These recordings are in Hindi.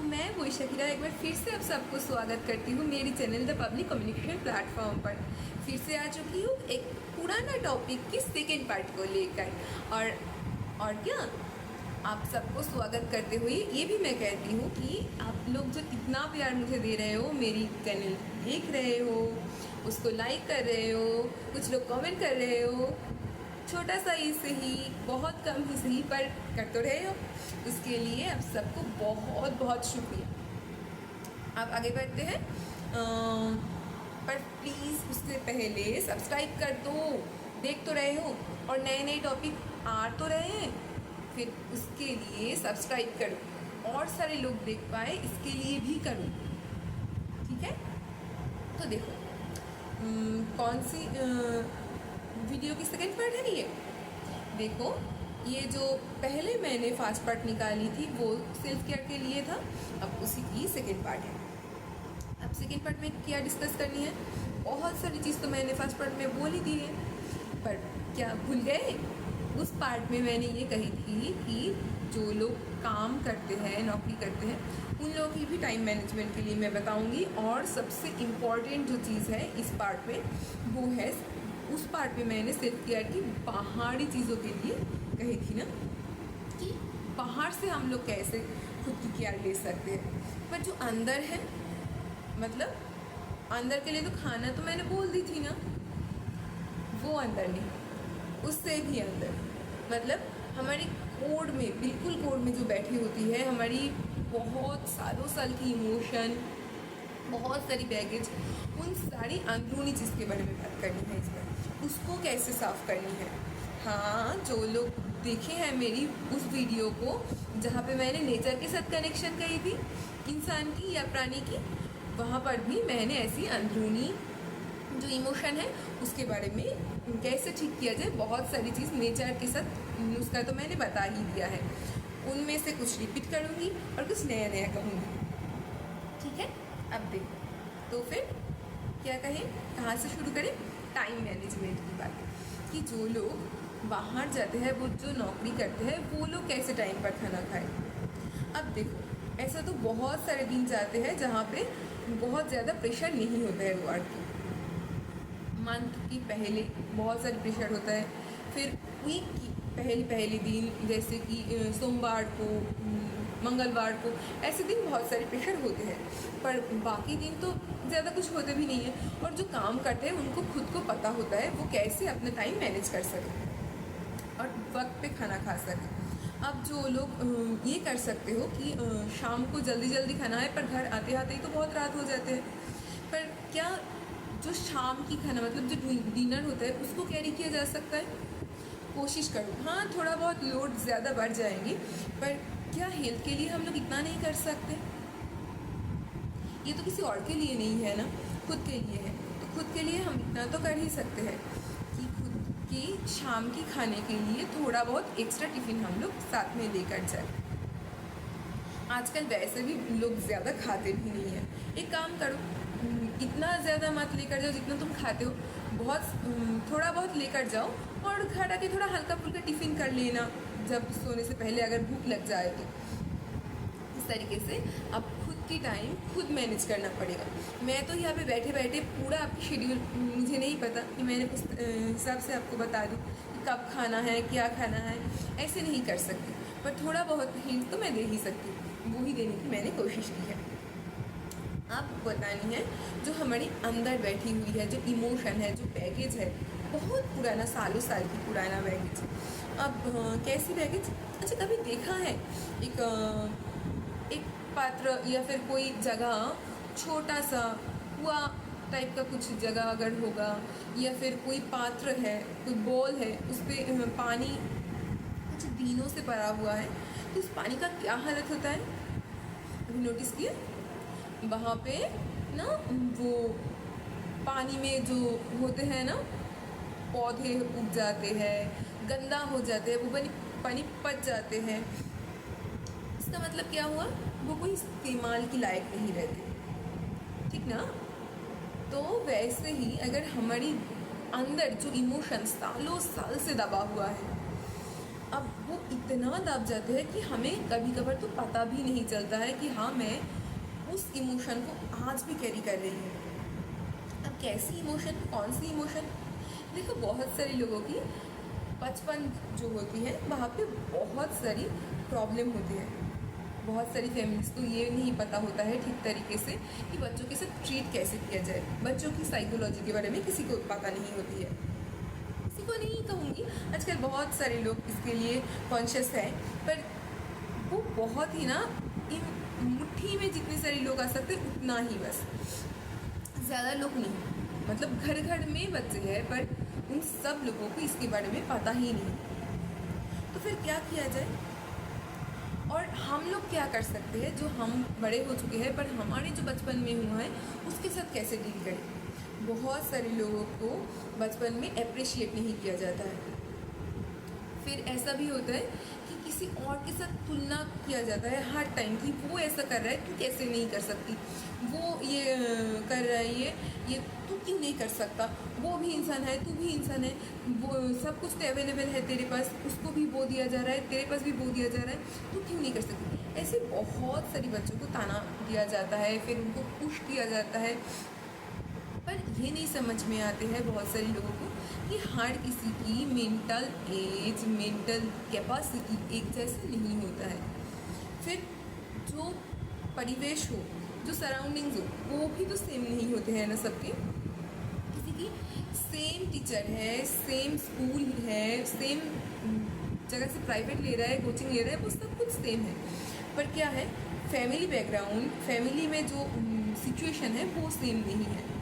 मैं वही शकीरा एक बार फिर से आप सबको स्वागत करती हूँ मेरी channel the public communication platform पर। फिर से आ चुकी हूँ एक पुराना टॉपिक की सेकेंड पार्ट को लेकर। और क्या आप सबको स्वागत करते हुए ये भी मैं कहती हूँ कि आप लोग जो इतना प्यार मुझे दे रहे हो, मेरी चैनल देख रहे हो, उसको लाइक कर रहे हो, कुछ लोग कमेंट कर रहे हो, छोटा सा ही सही, बहुत कम ही सही, पर कर तो रहे हो, उसके लिए आप सबको बहुत बहुत शुक्रिया। आप आगे बढ़ते हैं, पर प्लीज़ उससे पहले सब्सक्राइब कर दो। देख तो रहे हो और नए नए टॉपिक आ तो रहे हैं, फिर उसके लिए सब्सक्राइब करो और सारे लोग देख पाए, इसके लिए भी करो, ठीक है। तो देखो कौन सी वीडियो की सेकेंड पार्ट है ये। देखो ये जो पहले मैंने फास्ट पार्ट निकाली थी वो सेल्फ केयर के लिए था, अब उसी की सेकेंड पार्ट है। अब सेकेंड पार्ट में क्या डिस्कस करनी है, बहुत सारी चीज़ तो मैंने फर्स्ट पार्ट में बोल ही दी है, पर क्या भूल गए। उस पार्ट में मैंने ये कही थी कि जो लोग काम करते हैं, नौकरी करते हैं, उन लोगों की भी टाइम मैनेजमेंट के लिए मैं बताऊंगी। और सबसे इम्पॉर्टेंट जो चीज़ है इस पार्ट में वो है, उस पार्ट में मैंने सेल्फ केयर की बाहरी चीज़ों के लिए कही थी ना, कि बाहर से हम लोग कैसे खुद की केयर ले सकते हैं, पर जो अंदर है, मतलब अंदर के लिए तो खाना तो मैंने बोल दी थी ना, वो अंदर नहीं, उससे भी अंदर, मतलब हमारी कोड में, बिल्कुल कोड में जो बैठी होती है हमारी बहुत सालों साल की इमोशन, बहुत सारी बैगेज, उन सारी अंदरूनी चीज़ के बारे में बात करनी है इसमें, उसको कैसे साफ़ करनी है। हाँ, जो लोग देखे हैं मेरी उस वीडियो को जहाँ पे मैंने नेचर के साथ कनेक्शन कही थी, इंसान की या प्राणी की, वहाँ पर भी मैंने ऐसी अंदरूनी जो इमोशन है उसके बारे में कैसे ठीक किया जाए, बहुत सारी चीज़ नेचर के साथ उसका तो मैंने बता ही दिया है। उनमें से कुछ रिपीट करूँगी और कुछ नया नया कहूँगी, ठीक है। अब देखो तो फिर क्या कहें, कहाँ से शुरू करें। टाइम मैनेजमेंट की बात, कि जो लोग बाहर जाते हैं, वो जो नौकरी करते हैं, वो लोग कैसे टाइम पर खाना खाएं। अब देखो ऐसा तो बहुत सारे दिन जाते हैं जहाँ पे बहुत ज़्यादा प्रेशर नहीं होता है वर्क की, मंथ की पहले बहुत सारी प्रेशर होता है, फिर वीक की पहले दिन जैसे कि सोमवार को, मंगलवार को, ऐसे दिन बहुत सारे प्रेशर होते हैं, पर बाकी दिन तो ज़्यादा कुछ होते भी नहीं है। और जो काम करते हैं उनको खुद को पता होता है वो कैसे अपना टाइम मैनेज कर सकें और वक्त पे खाना खा सकें। अब जो लोग ये कर सकते हो कि शाम को जल्दी जल्दी खाना है, पर घर आते आते ही तो बहुत रात हो जाते हैं, पर क्या जो शाम की खाना, मतलब जो डिनर होता है, उसको कैरी किया जा सकता है। कोशिश करो, हाँ थोड़ा बहुत लोड ज़्यादा बढ़ जाएंगी, पर क्या हेल्थ के लिए हम लोग इतना नहीं कर सकते। ये तो किसी और के लिए नहीं है ना, खुद के लिए है, तो खुद के लिए हम इतना तो कर ही सकते हैं कि खुद की शाम की खाने के लिए थोड़ा बहुत एक्स्ट्रा टिफ़िन हम लोग साथ में लेकर जाए। आजकल वैसे भी लोग ज़्यादा खाते भी नहीं हैं। एक काम करो, इतना ज़्यादा मत लेकर जाओ जितना तुम खाते हो, बहुत थोड़ा बहुत लेकर जाओ और घर आके थोड़ा हल्का फुल्का टिफ़िन कर लेना जब सोने से पहले, अगर भूख लग जाए तो। इस तरीके से अब खुद की टाइम खुद मैनेज करना पड़ेगा। मैं तो यहाँ पे बैठे बैठे पूरा आपकी शेड्यूल मुझे नहीं पता कि मैंने उस हिसाब से आपको बता दूँ कि कब खाना है, क्या खाना है, ऐसे नहीं कर सकती, पर थोड़ा बहुत हिंट तो मैं दे ही सकती हूँ, वो ही देने की मैंने कोशिश की है। आपको बतानी है जो हमारी अंदर बैठी हुई है, जो इमोशन है, जो बैगेज है, बहुत पुराना, सालों साल की पुराना बैगेज। अब कैसी बैगेज, अच्छा कभी देखा है एक पात्र या फिर कोई जगह, छोटा सा कुआ टाइप का कुछ जगह अगर होगा, या फिर कोई पात्र है, कोई बॉल है, उस पर पानी कुछ दिनों से भरा हुआ है, तो उस पानी का क्या हालत होता है, अभी नोटिस किया। वहाँ पे ना वो पानी में जो होते हैं ना, पौधे उग जाते हैं, गंदा हो जाते हैं, वो पानी पच जाते हैं। इसका मतलब क्या हुआ, वो कोई इस्तेमाल की लायक नहीं रहते, ठीक ना। तो वैसे ही अगर हमारी अंदर जो इमोशन सालों साल से दबा हुआ है, अब वो इतना दब जाते हैं कि हमें कभी कभार तो पता भी नहीं चलता है कि हाँ, मैं उस इमोशन को आज भी कैरी कर रही हूँ। अब कैसी इमोशन, कौन सी इमोशन? देखो, बहुत सारे लोगों की बचपन जो होती है वहाँ पे बहुत सारी प्रॉब्लम होती है। बहुत सारी फैमिलीज को ये नहीं पता होता है ठीक तरीके से कि बच्चों के साथ ट्रीट कैसे किया जाए। बच्चों की साइकोलॉजी के बारे में किसी को पता नहीं होती है, किसी को नहीं कहूँगी, आजकल बहुत सारे लोग इसके लिए कॉन्शियस हैं, पर वो बहुत ही ना मुट्ठी में जितने सारे लोग आ सकते उतना ही, बस ज़्यादा लोग नहीं। मतलब घर घर में बच्चे हैं, पर उन सब लोगों को इसके बारे में पता ही नहीं। तो फिर क्या किया जाए, और हम लोग क्या कर सकते हैं जो हम बड़े हो चुके हैं पर हमारे जो बचपन में हुआ है उसके साथ कैसे डील करें? बहुत सारे लोगों को बचपन में अप्रिशिएट नहीं किया जाता है। फिर ऐसा भी होता है कि किसी और के साथ तुलना किया जाता है हर टाइम कि वो ऐसा कर रहा है, तू कैसे नहीं कर सकती, वो ये कर रहा है, ये तू क्यों नहीं कर सकता, वो भी इंसान है, तू भी इंसान है, वो सब कुछ तो अवेलेबल है तेरे पास, उसको भी वो दिया जा रहा है, तेरे पास भी वो दिया जा रहा है, तू क्यों नहीं कर सकती। ऐसे बहुत सारी बच्चों को ताना दिया जाता है, फिर उनको पुश किया जाता है। पर ये नहीं समझ में आते हैं बहुत सारे लोगों को कि हर किसी की मेंटल एज, मेंटल कैपेसिटी एक जैसा नहीं होता है। फिर जो परिवेश हो, जो सराउंडिंग्स हो, वो भी तो सेम नहीं होते हैं ना सबके। किसी की सेम टीचर है, सेम स्कूल है, सेम जगह से प्राइवेट ले रहा है, कोचिंग ले रहा है, वो सब कुछ सेम है, पर क्या है, फैमिली बैकग्राउंड, फैमिली में जो सिचुएशन है वो सेम नहीं है।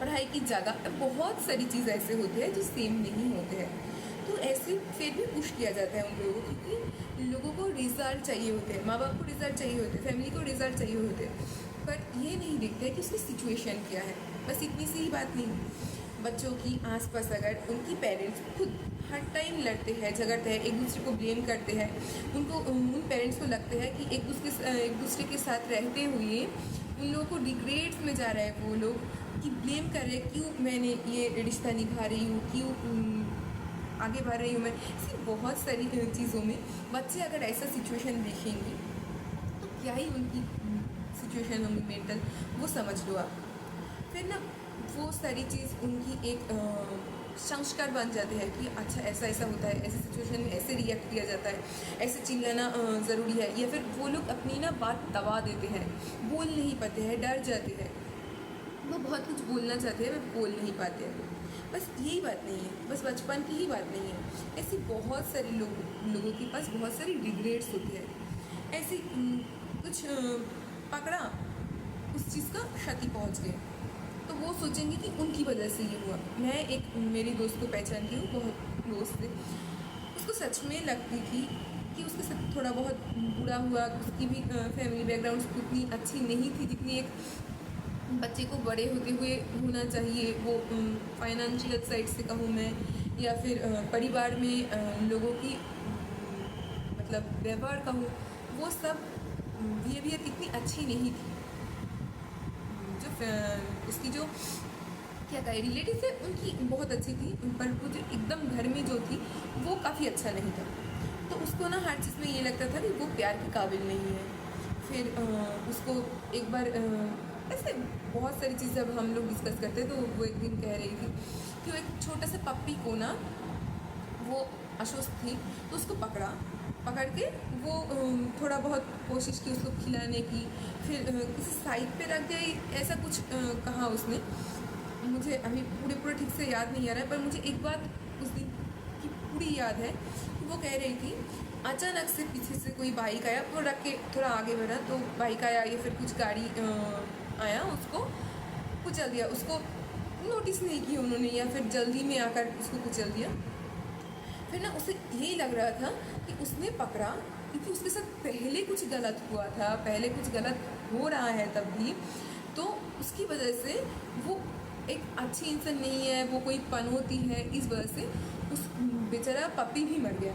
पढ़ाई की जगह, बहुत सारी चीज़ ऐसे होते हैं जो सेम नहीं होते हैं। तो ऐसे फिर भी पुश किया जाता है उन लोगों को, क्योंकि लोगों को रिजल्ट चाहिए होते हैं, माँ बाप को रिजल्ट चाहिए होते हैं, फैमिली को रिजल्ट चाहिए होते हैं, पर ये नहीं देखते हैं कि उसकी सिचुएशन क्या है। बस इतनी सी ही बात नहीं, बच्चों की आसपास अगर उनकी पेरेंट्स खुद हर टाइम लड़ते हैं, झगड़ते हैं, एक दूसरे को ब्लेम करते हैं, उनको उन पेरेंट्स को लगता है कि एक दूसरे के साथ रहते हुए उन लोगों को रिग्रेट्स में जा रहा है, वो लोग कि ब्लेम कर रहे हैं, क्यों मैंने ये रिश्ता निभा रही हूँ, क्यों आगे बढ़ रही हूँ मैं। ऐसी बहुत सारी चीज़ों में बच्चे अगर ऐसा सिचुएशन देखेंगे तो क्या ही उनकी सिचुएशन होंगी मेंटल, वो समझ लो आप। फिर ना वो सारी चीज़ उनकी एक संस्कार बन जाते हैं कि अच्छा ऐसा ऐसा होता है, ऐसे सिचुएशन में ऐसे रिएक्ट किया जाता है, ऐसे चिल्लाना ज़रूरी है, या फिर वो लोग अपनी ना बात दबा देते हैं, बोल नहीं पाते हैं, डर जाते हैं, वो बहुत कुछ बोलना चाहते हैं पर बोल नहीं पाते हैं। बस यही बात नहीं है, बस बचपन की ही बात नहीं है, ऐसी बहुत सारे लोगों के पास बहुत सारी रिग्रेट्स होती है। ऐसी कुछ पकड़ा, उस चीज़ का क्षति पहुंच गए, तो वो सोचेंगे कि उनकी वजह से ये हुआ। मैं एक मेरी दोस्त को पहचानती हूँ, बहुत क्लोज से, उसको सच में लगती थी कि उसके साथ थोड़ा बहुत बुरा हुआ, उसकी भी फैमिली बैकग्राउंड उतनी अच्छी नहीं थी जितनी एक बच्चे को बड़े होते हुए होना चाहिए। वो फाइनेंशियल साइड से कहूँ मैं, या फिर परिवार में लोगों की मतलब व्यवहार कहूँ, वो सब बिहेवियर इतनी अच्छी नहीं थी। जो उसकी जो क्या कहे रिलेटिव थे उनकी बहुत अच्छी थी, पर वो जो एकदम घर में जो थी वो काफ़ी अच्छा नहीं था। तो उसको ना हर चीज़ में ये लगता था कि वो प्यार के काबिल नहीं है। फिर उसको एक बार ऐसे बहुत सारी चीज़ जब हम लोग डिस्कस करते तो वो एक दिन कह रही थी कि वो एक छोटा सा पप्पी को ना, वो अस्वस्थ थी तो उसको पकड़ के वो थोड़ा बहुत कोशिश की उसको खिलाने की, फिर किसी साइड पे रख गई, ऐसा कुछ कहा उसने। मुझे अभी पूरा ठीक से याद नहीं आ रहा है, पर मुझे एक बात उस दिन की पूरी याद है कि वो कह रही थी अचानक से पीछे से कोई बाइक आया, वो रख के थोड़ा आगे बढ़ा तो बाइक आया या फिर कुछ गाड़ी आया, उसको कुचल दिया। उसको नोटिस नहीं किया उन्होंने, या फिर जल्दी में आकर उसको कुचल दिया। फिर ना उसे यही लग रहा था कि उसने पकड़ा क्योंकि उसके साथ पहले कुछ गलत हुआ था, पहले कुछ गलत हो रहा है तब भी, तो उसकी वजह से वो एक अच्छी इंसान नहीं है, वो कोई पनौती है, इस वजह से उस बेचारा पपी भी मर गया।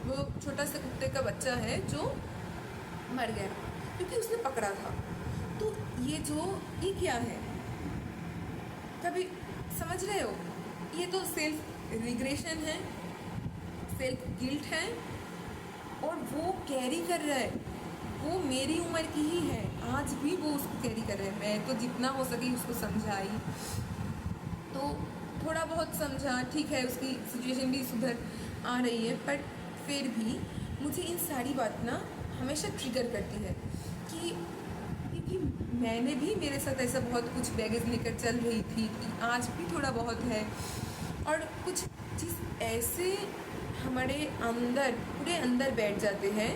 वो छोटा सा कुत्ते का बच्चा है जो मर गया क्योंकि उसने पकड़ा था। तो ये क्या है, कभी समझ रहे हो? ये तो सेल्फ रिग्रेशन है, सेल्फ गिल्ट है और वो कैरी कर रहा है, वो मेरी उम्र की ही है, आज भी वो उसको कैरी कर रहा है। मैं तो जितना हो सके उसको समझाई, तो थोड़ा बहुत समझा, ठीक है उसकी सिचुएशन भी सुधर आ रही है, बट फिर भी मुझे इन सारी बात ना हमेशा ट्रिगर करती है कि क्योंकि मैंने भी, मेरे साथ ऐसा बहुत कुछ बैगेज लेकर चल रही थी कि आज भी थोड़ा बहुत है, और कुछ चीज़ ऐसे हमारे अंदर, पूरे अंदर बैठ जाते हैं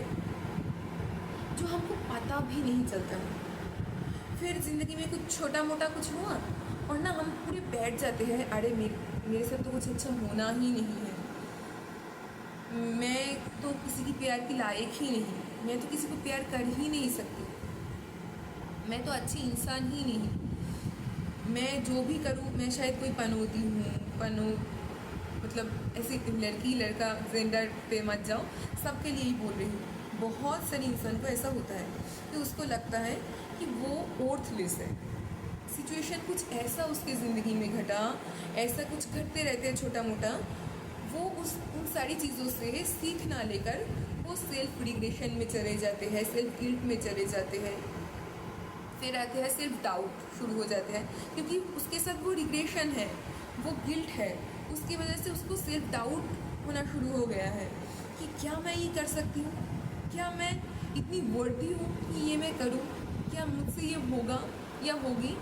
जो हमको पता भी नहीं चलता। फिर ज़िंदगी में कुछ छोटा मोटा कुछ हुआ और ना हम पूरे बैठ जाते हैं, अरे मेरे साथ तो कुछ अच्छा होना ही नहीं है, मैं तो किसी की प्यार की लायक ही नहीं, मैं तो किसी को प्यार कर ही नहीं सकती, मैं तो अच्छी इंसान ही नहीं, मैं जो भी करूँ मैं शायद कोई पनौती हूँ, मतलब ऐसी लड़की लड़का जेंडर पे मत जाओ, सबके लिए ही बोल रही हूँ। बहुत सारे इंसान को ऐसा होता है कि उसको लगता है कि वो वर्थलेस है, सिचुएशन कुछ ऐसा उसके ज़िंदगी में घटा, ऐसा कुछ घटते रहते हैं छोटा मोटा, वो उन सारी चीज़ों से सीख ना लेकर वो सेल्फ रिग्रेशन में चले जाते हैं, सेल्फ गिल्ट में चले जाते हैं, फिर आते हैं सेल्फ डाउट शुरू हो जाते हैं, क्योंकि उसके साथ वो रिग्रेशन है, वो गिल्ट है, उसकी वजह से उसको सेल्फ डाउट होना शुरू हो गया है कि क्या मैं ये कर सकती हूँ, क्या मैं इतनी वर्दी हूँ कि ये मैं करूँ, क्या मुझसे ये होगा या होगी।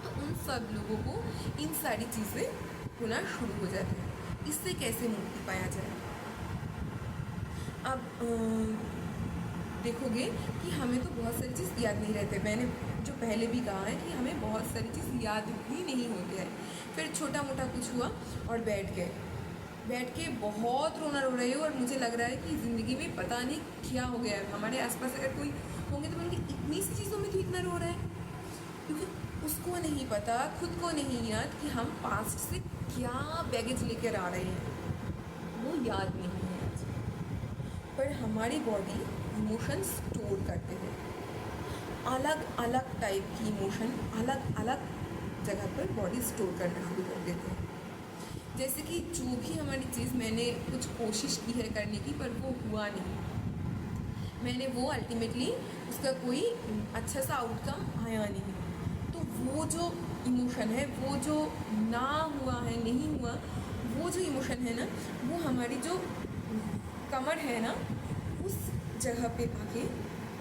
तो उन सब लोगों को इन सारी चीज़ें होना शुरू हो जाती है। इससे कैसे मुक्ति पाया जाए? अब देखोगे कि हमें तो बहुत सारी चीज़ याद नहीं रहते, मैंने जो पहले भी कहा है कि हमें बहुत सारी चीज़ याद ही नहीं होती है। फिर छोटा मोटा कुछ हुआ और बैठ के बहुत रोना रो रहे हो और मुझे लग रहा है कि ज़िंदगी में पता नहीं क्या हो गया है। हमारे आसपास अगर कोई होंगे तो बोलेंगे इतनी सी चीज़ों में तो इतना रो रहा है, क्योंकि उसको नहीं पता, खुद को नहीं याद कि हम पास्ट से क्या बैगेज लेकर आ रहे हैं, वो याद नहीं है। पर हमारी बॉडी इमोशन स्टोर करते हैं, अलग अलग टाइप की इमोशन अलग अलग जगह पर बॉडी स्टोर करना शुरू कर देते हैं। जैसे कि जो भी हमारी चीज़ मैंने कुछ कोशिश की है करने की पर वो हुआ नहीं, मैंने वो अल्टीमेटली उसका कोई अच्छा सा आउटकम आया नहीं, तो वो जो इमोशन है, वो जो ना हुआ है, नहीं हुआ, वो जो इमोशन है ना, वो हमारी जो कमर है ना, उस जगह पे आके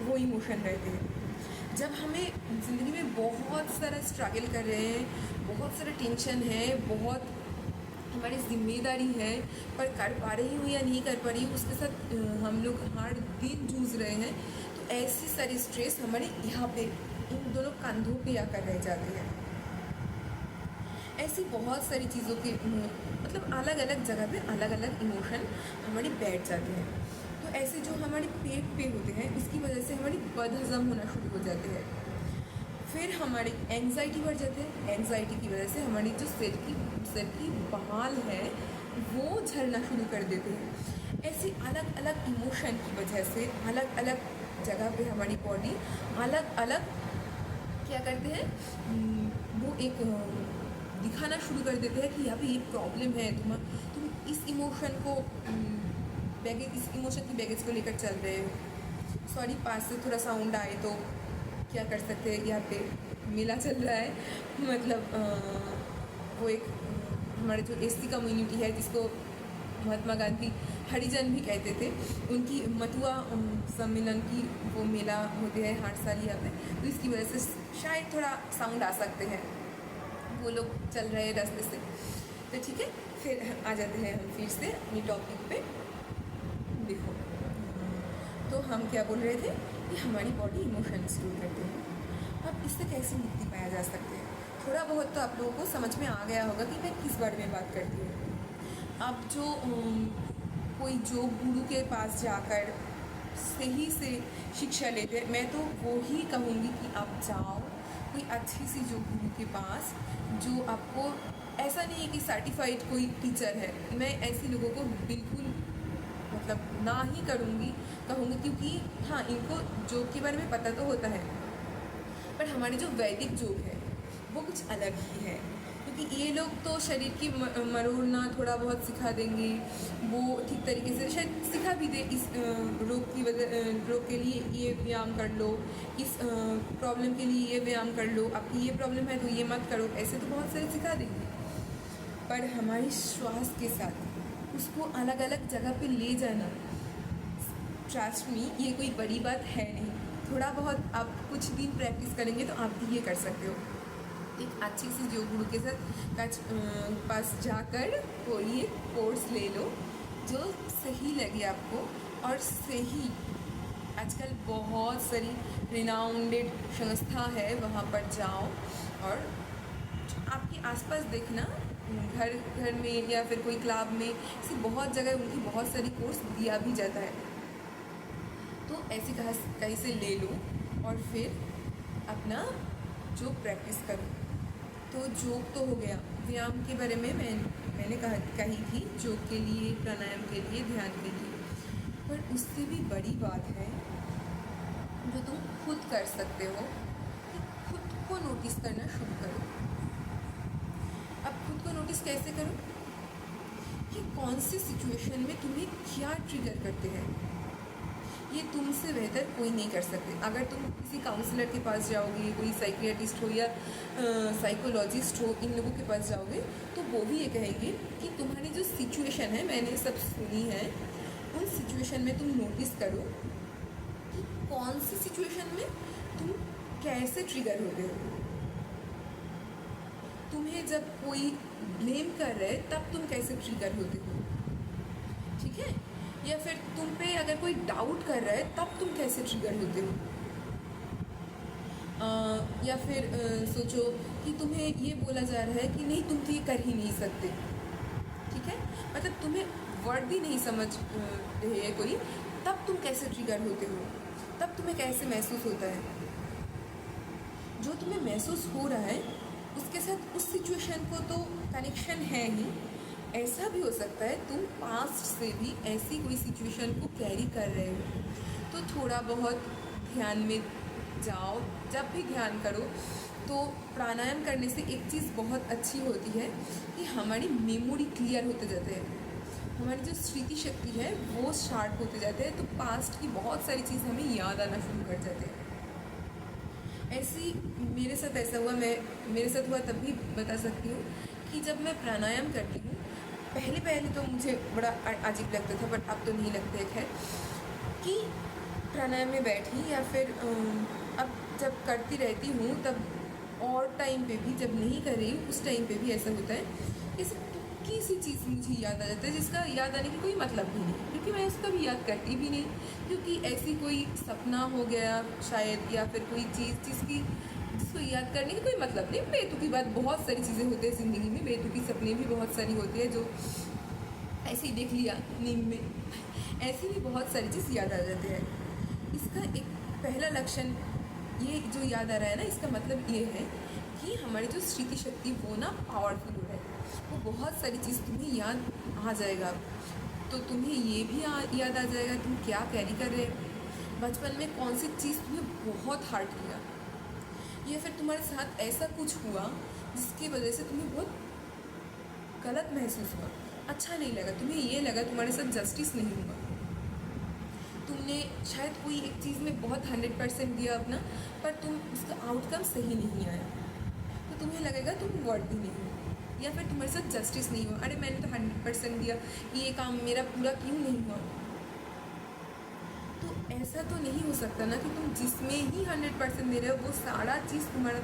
वो इमोशन रहते हैं। जब हमें ज़िंदगी में बहुत सारा स्ट्रगल कर रहे हैं, बहुत सारा टेंशन है, बहुत हमारी जिम्मेदारी है, पर कर पा रही हूँ या नहीं कर पा रही हूँ, उसके साथ हम लोग हर दिन जूझ रहे हैं, तो ऐसी सारी स्ट्रेस हमारे यहाँ पे, इन दोनों कंधों पे आकर रह जाती है। ऐसी बहुत सारी चीज़ों के मतलब अलग अलग जगह पे अलग अलग इमोशन हमारी बैठ जाते हैं। तो ऐसे जो हमारे पेट पे होते हैं, इसकी वजह से हमारी बदहज़म होना शुरू हो जाते हैं। फिर हमारी एंग्जाइटी बढ़ जाती है, एंग्जाइटी की वजह से हमारी जो सिर की बाल है वो झड़ना शुरू कर देते हैं। ऐसी अलग अलग इमोशन की वजह से अलग अलग जगह पे हमारी बॉडी अलग अलग क्या करते हैं, वो एक दिखाना शुरू कर देते हैं कि यहाँ पे ये प्रॉब्लम है, तुम इस इमोशन को इस इमोशन की बैगेज को लेकर चल रहे हो। सॉरी, पास से थोड़ा साउंड आए तो क्या कर सकते हैं, यहाँ पे मेला चल रहा है, मतलब वो एक हमारे जो एसटी कम्युनिटी है जिसको महात्मा गांधी हरिजन भी कहते थे, उनकी मथुआ सम्मेलन की वो मेला होते हैं हर साल यहाँ पे, तो इसकी वजह से शायद थोड़ा साउंड आ सकते हैं, वो लोग चल रहे हैं रास्ते से। तो ठीक है, फिर आ जाते हैं हम फिर से अपनी टॉपिक पे। देखो, तो हम क्या बोल रहे थे कि हमारी बॉडी इमोशन स्टोर करते हैं। अब इससे कैसे मुक्ति पाया जा सकते हैं? थोड़ा बहुत तो आप लोगों को समझ में आ गया होगा कि मैं किस बारे में बात करती हूँ। अब जो कोई जो गुरु के पास जाकर सही से शिक्षा लेते हैं, मैं तो वो ही कहूँगी कि आप जाओ कोई अच्छी सी जो गुरु के पास, जो आपको, ऐसा नहीं है कि सर्टिफाइड कोई टीचर है, मैं ऐसे लोगों को बिल्कुल मतलब ना ही कहूँगी, क्योंकि हाँ, इनको जोग के बारे में पता तो होता है, पर हमारी जो वैदिक जोग है वो कुछ अलग ही है। क्योंकि ये लोग तो शरीर की मरोड़ना थोड़ा बहुत सिखा देंगे, वो ठीक तरीके से शायद सिखा भी दे, इस रोग के लिए ये व्यायाम कर लो, इस प्रॉब्लम के लिए ये व्यायाम कर लो, आपकी ये प्रॉब्लम है तो ये मत करो, ऐसे तो बहुत सारे सिखा देंगे। पर हमारी श्वास के साथ उसको अलग अलग जगह पे ले जाना, ट्रस्ट मी, ये कोई बड़ी बात है नहीं। थोड़ा बहुत आप कुछ दिन प्रैक्टिस करेंगे तो आप भी ये कर सकते हो। एक अच्छी सी योग गुरु के साथ पास जाकर कोई एक कोर्स ले लो जो सही लगे आपको, और सही आजकल बहुत सारी रिनाउंडेड संस्था है, वहाँ पर जाओ और आपके आसपास देखना, घर में या फिर कोई क्लब में, ऐसी बहुत जगह उनकी बहुत सारी कोर्स दिया भी जाता है। तो ऐसी कहीं से ले लो और फिर अपना जो प्रैक्टिस करो। तो योग तो हो गया, व्यायाम के बारे में मैंने कही थी, योग के लिए, प्राणायाम के लिए, ध्यान के लिए। पर उससे भी बड़ी बात है जो तुम खुद कर सकते हो, कि खुद को नोटिस करना शुरू करो। अब खुद को नोटिस कैसे करो कि कौन सी सिचुएशन में तुम्हें क्या ट्रिगर करते हैं, ये तुमसे बेहतर कोई नहीं कर सकते। अगर तुम किसी काउंसलर के पास जाओगे, कोई साइकियाट्रिस्ट हो या साइकोलॉजिस्ट हो, इन लोगों के पास जाओगे तो वो भी ये कहेंगे कि तुम्हारी जो सिचुएशन है, मैंने सब सुनी है, उन सिचुएशन में तुम नोटिस करो कि कौन सी सिचुएशन में तुम कैसे ट्रिगर होते हो। तुम्हें जब कोई ब्लेम कर रहे है तब तुम कैसे ट्रिगर होते हो, ठीक है? या फिर तुम पे अगर कोई डाउट कर रहा है तब तुम कैसे ट्रिगर होते हो। या फिर सोचो कि तुम्हें ये बोला जा रहा है कि नहीं, तुम तो ये कर ही नहीं सकते, ठीक है? मतलब तुम्हें वर्ड ही नहीं समझ रहे है कोई, तब तुम कैसे ट्रिगर होते हो, तब तुम्हें कैसे महसूस होता है। जो तुम्हें महसूस हो रहा है उसके साथ उस सिचुएशन को तो कनेक्शन है ही। ऐसा भी हो सकता है तुम पास्ट से भी ऐसी कोई सिचुएशन को कैरी कर रहे हो, तो थोड़ा बहुत ध्यान में जाओ। जब भी ध्यान करो तो प्राणायाम करने से एक चीज़ बहुत अच्छी होती है कि हमारी मेमोरी क्लियर होते जाते हैं, हमारी जो स्मृति शक्ति है वो शार्प होते जाते हैं, तो पास्ट की बहुत सारी चीज़ हमें याद आना शुरू कर जाते हैं। ऐसी मेरे साथ ऐसा हुआ, मेरे साथ हुआ तब भी बता सकती हूँ कि जब मैं प्राणायाम करती हूँ, पहले तो मुझे बड़ा अजीब लगता था, बट अब तो नहीं लगता है। खैर, कि प्राणायाम में बैठी या फिर अब जब करती रहती हूँ तब, और टाइम पे भी जब नहीं कर रही हूँ उस टाइम पे भी ऐसा होता है, इस किसी चीज़ मुझे याद आ जाता है जिसका याद आने की कोई मतलब भी नहीं, क्योंकि मैं उसका भी याद करती भी नहीं, क्योंकि ऐसी कोई सपना हो गया शायद, या फिर कोई चीज़ जिसको याद करने की कोई मतलब नहीं। बेतुकी बात, बहुत सारी चीज़ें होती है ज़िंदगी में, बेतुकी सपने भी बहुत सारी होती है जो ऐसे ही देख लिया नींद में, ऐसी भी बहुत सारी चीज़ याद आ जाती है। इसका एक पहला लक्षण, ये जो याद आ रहा है ना, इसका मतलब ये है कि हमारी जो स्मृति शक्ति वो ना पावरफुल हो रहा है, वो बहुत सारी चीज़ तुम्हें याद आ जाएगा। तो तुम्हें ये भी याद आ जाएगा तुम क्या कैरी कर रहे हो, बचपन में कौन सी चीज़ तुम्हें बहुत हर्ट किया, या फिर तुम्हारे साथ ऐसा कुछ हुआ जिसकी वजह से तुम्हें बहुत गलत महसूस हुआ, अच्छा नहीं लगा, तुम्हें ये लगा तुम्हारे साथ जस्टिस नहीं हुआ, तुमने शायद कोई एक चीज़ में बहुत 100% दिया अपना, पर तुम उसका आउटकम सही नहीं आया, तो तुम्हें लगेगा तुम वर्दी नहीं हो, या फिर तुम्हारे साथ जस्टिस नहीं हुआ, अरे मैंने तो 100% दिया, ये काम मेरा पूरा क्यों नहीं हुआ। तो ऐसा तो नहीं हो सकता ना कि तुम जिसमें ही 100% दे रहे हो वो सारा चीज़ तुम्हारा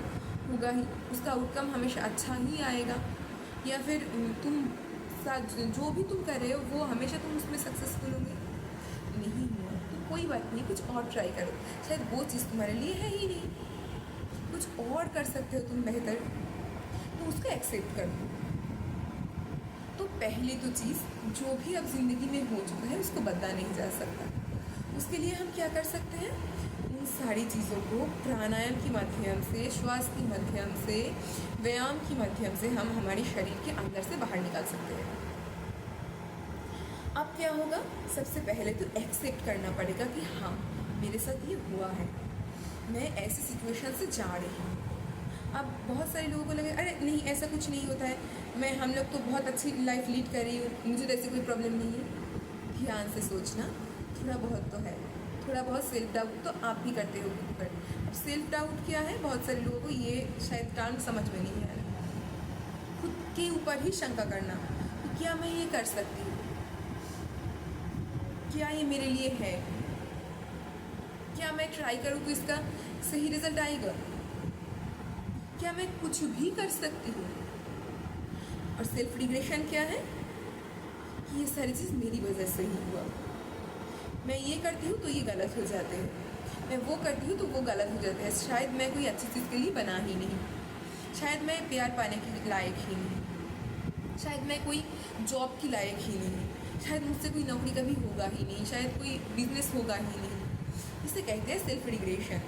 होगा ही, उसका आउटकम हमेशा अच्छा ही आएगा, या फिर तुम जो भी तुम कर रहे हो वो हमेशा तुम उसमें सक्सेसफुल होंगे। नहीं हुआ तो कोई बात नहीं, कुछ और ट्राई करो, शायद वो चीज़ तुम्हारे लिए है ही नहीं, कुछ और कर सकते हो तुम बेहतर, तो उसको एक्सेप्ट कर दो। तो पहले तो चीज़, जो भी अब ज़िंदगी में हो चुका है उसको बदला नहीं जा सकता, उसके लिए हम क्या कर सकते हैं, उन सारी चीज़ों को प्राणायाम के माध्यम से, श्वास के माध्यम से, व्यायाम के माध्यम से हम हमारे शरीर के अंदर से बाहर निकाल सकते हैं। अब क्या होगा, सबसे पहले तो एक्सेप्ट करना पड़ेगा कि हाँ मेरे साथ ये हुआ है, मैं ऐसी सिचुएशन से जा रही हूँ, अब बहुत सारे लोगों को लगे अरे नहीं ऐसा कुछ नहीं होता है, हम लोग तो बहुत अच्छी लाइफ लीड कर रही हूँ, मुझे तो ऐसी कोई प्रॉब्लम नहीं है। ध्यान से सोचना, थोड़ा बहुत तो है, थोड़ा बहुत सेल्फ डाउट तो आप भी करते हो खुद पर। अब सेल्फ डाउट क्या है, बहुत सारे लोगों को ये शायद टर्म समझ में नहीं आ रहा। खुद के ऊपर ही शंका करना कि क्या मैं ये कर सकती हूँ, क्या ये मेरे लिए है, क्या मैं ट्राई करूँ तो इसका सही रिजल्ट आएगा, क्या मैं कुछ भी कर सकती हूँ। और सेल्फ रिग्रेशन क्या है कि ये सारी चीज़ मेरी वजह से ही हुआ, मैं ये करती हूँ तो ये गलत हो जाते हैं, मैं वो करती हूँ तो वो गलत हो जाते हैं, शायद मैं कोई अच्छी चीज़ के लिए बना ही नहीं, शायद मैं प्यार पाने के लायक ही नहीं, शायद मैं कोई जॉब की लायक ही नहीं, शायद मुझसे कोई नौकरी कभी होगा ही नहीं, शायद कोई बिजनेस होगा ही नहीं। इसे कहते हैं सेल्फ रिग्रेशन।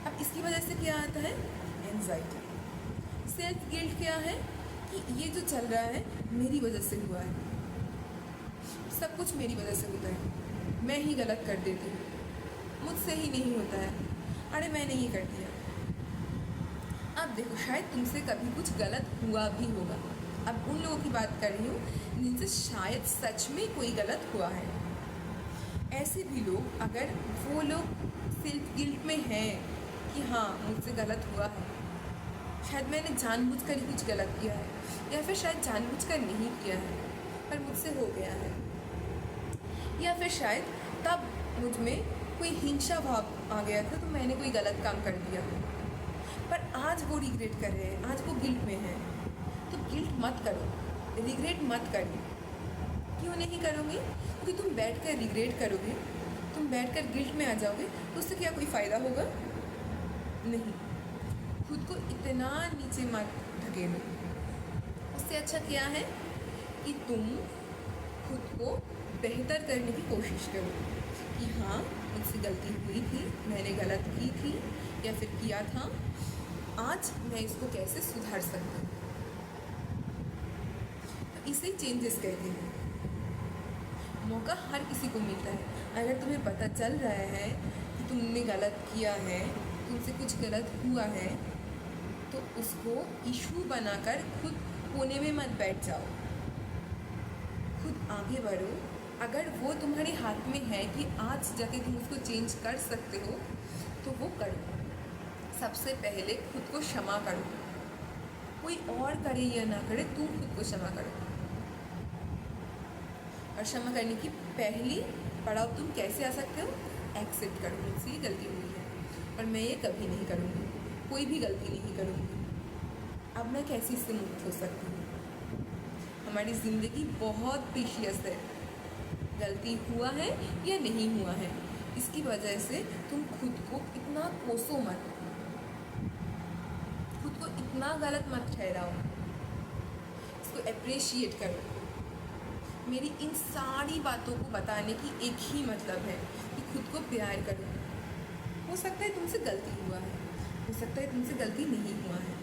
अब इसकी वजह से क्या आता है, एंजाइटी। सेल्फ गिल्ट क्या है कि ये जो चल रहा है मेरी वजह से हुआ है, सब कुछ मेरी वजह से होता है, मैं ही गलत कर देती हूँ, मुझसे ही नहीं होता है, अरे मैंने ही कर दिया। अब देखो शायद तुमसे कभी कुछ गलत हुआ भी होगा, अब उन लोगों की बात कर रही हूँ जिनसे शायद सच में कोई गलत हुआ है। ऐसे भी लोग, अगर वो लोग सेल्फ गिल्ट में हैं कि हाँ मुझसे गलत हुआ है, शायद मैंने जानबूझकर ही कुछ गलत किया है, या फिर शायद जानबूझकर नहीं किया है पर मुझसे हो गया है, या फिर शायद तब मुझ में कोई हिंसा भाव आ गया था तो मैंने कोई गलत काम कर दिया, पर आज वो रिग्रेट कर रहे हैं, आज वो गिल्ट में है। तो गिल्ट मत करो, रिग्रेट मत करो। क्यों नहीं करोगे? क्योंकि तुम बैठकर रिग्रेट करोगे, तुम बैठकर गिल्ट में आ जाओगे तो उससे क्या कोई फ़ायदा होगा? नहीं। खुद को इतना नीचे मत ढकेलो। उससे अच्छा क्या है कि तुम खुद को बेहतर करने की कोशिश करो कि हाँ मुझसे गलती हुई थी, मैंने गलत की थी या फिर किया था, आज मैं इसको कैसे सुधार सकती हूँ। तो इसे चेंजेस कहते हैं। मौका हर किसी को मिलता है। अगर तुम्हें पता चल रहा है कि तुमने गलत किया है, तुमसे कुछ गलत हुआ है, तो उसको इशू बनाकर खुद कोने में मत बैठ जाओ, खुद आगे बढ़ो। अगर वो तुम्हारे हाथ में है कि आज जाके तुम उसको चेंज कर सकते हो तो वो करो। सबसे पहले खुद को क्षमा करो, कोई और करे या ना करे, तुम खुद को क्षमा करो। और क्षमा करने की पहली पड़ाव तुम कैसे आ सकते हो? एक्सेप्ट करो, मुझसे ये गलती हुई है और मैं ये कभी नहीं करूँगी, कोई भी गलती नहीं करूँगी। अब मैं कैसे इससे मुक्त हो सकती हूँ? हमारी ज़िंदगी बहुत प्रीशियस है, गलती हुआ है या नहीं हुआ है, इसकी वजह से तुम खुद को इतना कोसो मत, खुद को इतना गलत मत ठहराओ, इसको अप्रिशिएट करो। मेरी इन सारी बातों को बताने की एक ही मतलब है कि खुद को प्यार करो। हो सकता है तुमसे गलती हुआ है, हो सकता है तुमसे गलती नहीं हुआ है,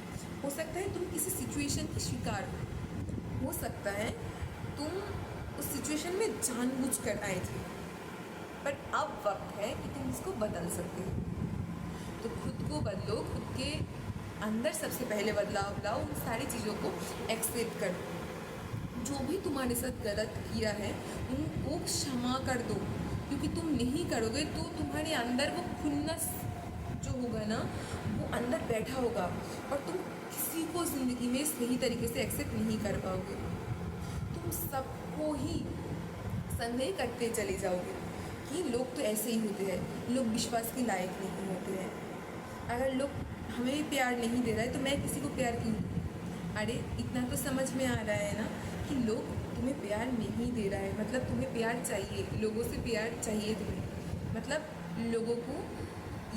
हो सकता है तुम किसी सिचुएशन की शिकार हो सकता है तुम उस सिचुएशन में जानबूझकर आए थे, पर अब वक्त है कि तुम इसको बदल सकते हो। तो खुद को बदलो, खुद के अंदर सबसे पहले बदलाव लाओ, उन सारी चीज़ों को एक्सेप्ट करो। जो भी तुम्हारे साथ गलत किया है उनको क्षमा कर दो, क्योंकि तुम नहीं करोगे तो तुम्हारे अंदर वो खुन्नस जो होगा ना वो अंदर बैठा होगा और तुम किसी को ज़िंदगी में सही तरीके से एक्सेप्ट नहीं कर पाओगे। तुम सबको ही संदेह करते चले जाओगे कि लोग तो ऐसे ही होते हैं, लोग विश्वास के लायक नहीं होते हैं, अगर लोग हमें प्यार नहीं दे रहा है तो मैं किसी को प्यार क्यों दूँ? अरे इतना तो समझ में आ रहा है ना कि लोग तुम्हें प्यार नहीं दे रहा है, मतलब तुम्हें प्यार चाहिए, लोगों से प्यार चाहिए तुम्हें, मतलब लोगों को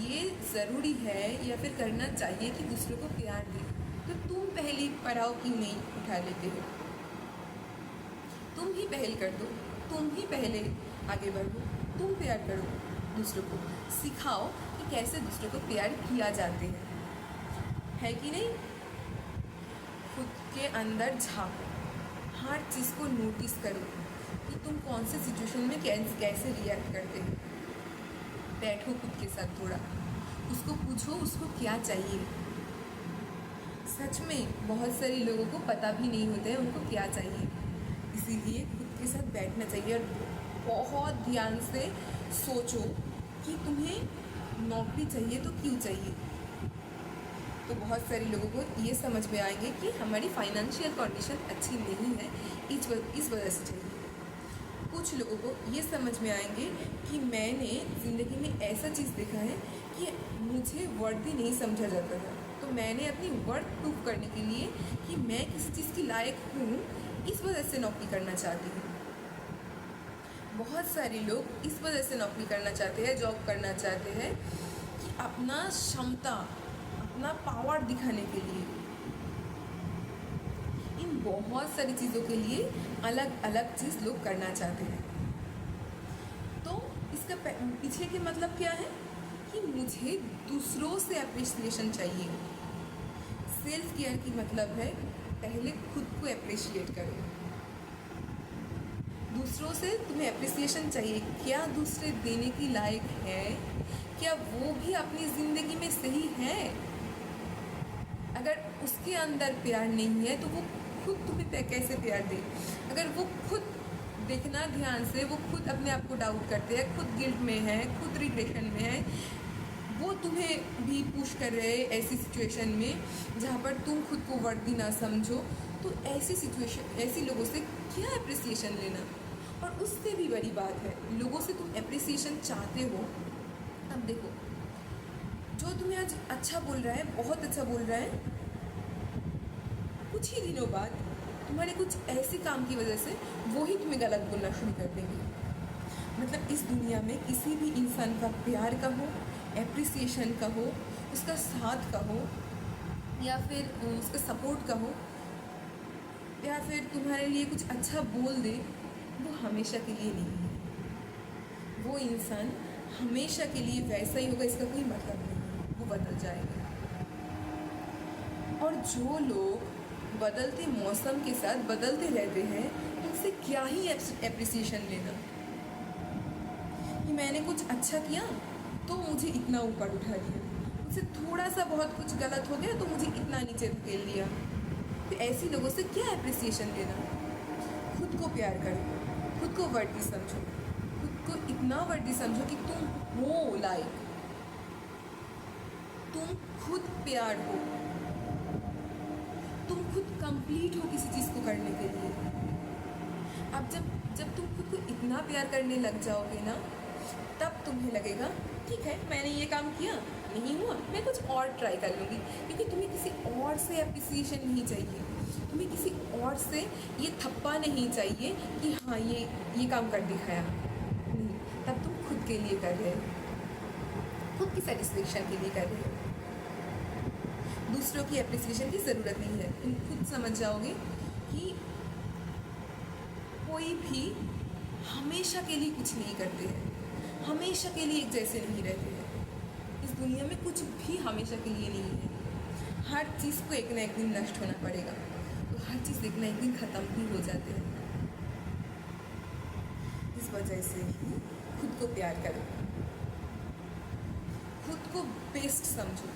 ये ज़रूरी है या फिर करना चाहिए कि दूसरों को प्यार दे। तो तुम पहली पड़ाव क्यों नहीं उठा लेते हो? तुम ही पहल कर दो, तुम ही पहले आगे बढ़ो, तुम प्यार करो, दूसरों को सिखाओ कि कैसे दूसरों को प्यार किया जाते है कि नहीं? खुद के अंदर झांको, हर चीज़ को नोटिस करो कि तुम कौन से सिचुएशन में कैसे रिएक्ट करते हो। बैठो खुद के साथ थोड़ा, उसको पूछो उसको क्या चाहिए, सच में बहुत सारे लोगों को पता भी नहीं होता है उनको क्या चाहिए, इसीलिए खुद के साथ बैठना चाहिए और बहुत ध्यान से सोचो कि तुम्हें नौकरी चाहिए तो क्यों चाहिए। तो बहुत सारे लोगों को ये समझ में आएंगे कि हमारी फाइनेंशियल कंडीशन अच्छी नहीं है, इस वजह से चाहिए। कुछ लोगों को ये समझ में आएंगे कि मैंने ज़िंदगी में ऐसा चीज़ देखा है कि मुझे वर्दी नहीं समझा जाता था, तो मैंने अपनी वर्थ प्रूफ करने के लिए कि मैं किसी चीज़ की लायक हूँ, इस वजह से नौकरी करना चाहती हूँ। बहुत सारे लोग इस वजह से नौकरी करना चाहते हैं, जॉब करना चाहते हैं कि अपना क्षमता, अपना पावर दिखाने के लिए। इन बहुत सारी चीज़ों के लिए अलग अलग चीज़ लोग करना चाहते हैं। तो इसका पीछे के मतलब क्या है कि मुझे दूसरों से अप्रिसिएशन चाहिए। सेल्फ केयर की मतलब है पहले खुद को अप्रिशिएट करो। दूसरों से तुम्हें अप्रिसिएशन चाहिए, क्या दूसरे देने की लायक है, क्या वो भी अपनी ज़िंदगी में सही है। अगर उसके अंदर प्यार नहीं है तो वो खुद तुम्हें कैसे प्यार दे। अगर वो खुद देखना ध्यान से, वो खुद अपने आप को डाउट करते हैं, खुद गिल्ट में है, खुद रिग्रेशन में है, वो तुम्हें भी पुश कर रहे हैं ऐसी सिचुएशन में जहाँ पर तुम खुद को वर्दी ना समझो, तो ऐसी सिचुएशन, ऐसी लोगों से क्या अप्रिसिएशन लेना। और उससे भी बड़ी बात है, लोगों से तुम अप्रिसिएशन चाहते हो। अब देखो, जो तुम्हें आज अच्छा बोल रहा है, बहुत अच्छा बोल रहा है, कुछ ही दिनों बाद तुम्हारे कुछ ऐसे काम की वजह से वो ही तुम्हें गलत बोलना शुरू कर देंगे। मतलब इस दुनिया में किसी भी इंसान का प्यार का हो, एप्रिसिएशन का हो, उसका साथ का हो, या फिर उसका सपोर्ट का हो, या फिर तुम्हारे लिए कुछ अच्छा बोल दे, वो हमेशा के लिए नहीं है। वो इंसान हमेशा के लिए वैसा ही होगा, इसका कोई मतलब नहीं, वो बदल जाएगा। और जो लोग बदलते मौसम के साथ बदलते रहते हैं, उनसे क्या ही एप्रिसिएशन लेना कि मैंने कुछ अच्छा किया तो मुझे इतना ऊपर उठा दिया, मुझसे थोड़ा सा बहुत कुछ गलत हो गया तो मुझे इतना नीचे धकेल दिया। तो ऐसी लोगों से क्या एप्रिसिएशन लेना। खुद को प्यार करो, खुद को वर्दी समझो, खुद को इतना वर्दी समझो कि तुम हो लायक, तुम खुद प्यार हो, तुम खुद कंप्लीट हो किसी चीज़ को करने के लिए। अब जब तुम खुद को इतना प्यार करने लग जाओगे ना, तब तुम्हें लगेगा ठीक है, मैंने ये काम किया, नहीं हुआ, मैं कुछ और ट्राई कर लूँगी। क्योंकि तुम्हें किसी और से अप्रिसिएशन नहीं चाहिए, तुम्हें किसी और से ये थप्पा नहीं चाहिए कि हाँ ये काम कर दिखाया। नहीं, तब तुम खुद के लिए कर रहे हो, खुद की सेटिस्फेक्शन के लिए कर रहे हो। दूसरों की एप्रिसिएशन की ज़रूरत नहीं है। तुम खुद समझ जाओगे कि कोई भी हमेशा के लिए कुछ नहीं करते हैं, हमेशा के लिए एक जैसे नहीं रहते हैं। इस दुनिया में कुछ भी हमेशा के लिए नहीं है। हर चीज़ को एक ना एक दिन नष्ट होना पड़ेगा, तो हर चीज़ एक ना एक दिन ख़त्म भी हो जाते हैं। इस वजह से ही खुद को प्यार करो, खुद को बेस्ट समझो,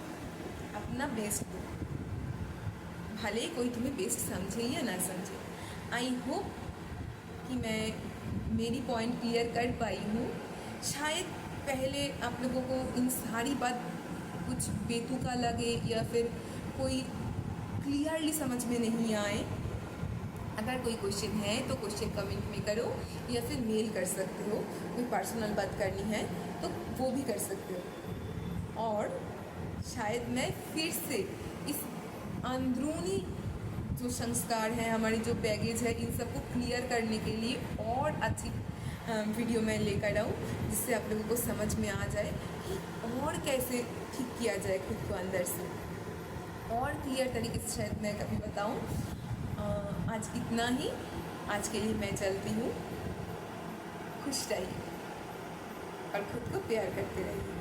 अपना बेस्ट दो, भले ही कोई तुम्हें बेस्ट समझे या ना समझे। आई होप कि मैं मेरी पॉइंट क्लियर कर पाई हूँ। शायद पहले आप लोगों को इन सारी बात कुछ बेतुका लगे या फिर कोई क्लियरली समझ में नहीं आए। अगर कोई क्वेश्चन है तो क्वेश्चन कमेंट में करो या फिर मेल कर सकते हो। कोई पर्सनल बात करनी है तो वो भी कर सकते हो। और शायद मैं फिर से इस अंदरूनी जो संस्कार है, हमारी जो बैगेज है, इन सबको क्लियर करने के लिए और अच्छी वीडियो मैं लेकर आऊँ, जिससे आप लोगों को समझ में आ जाए कि और कैसे ठीक किया जाए खुद को अंदर से, और क्लियर तरीके से शायद मैं कभी बताऊँ। आज इतना ही, आज के लिए मैं चलती हूँ। खुश रहिए और खुद को प्यार करते रहिए।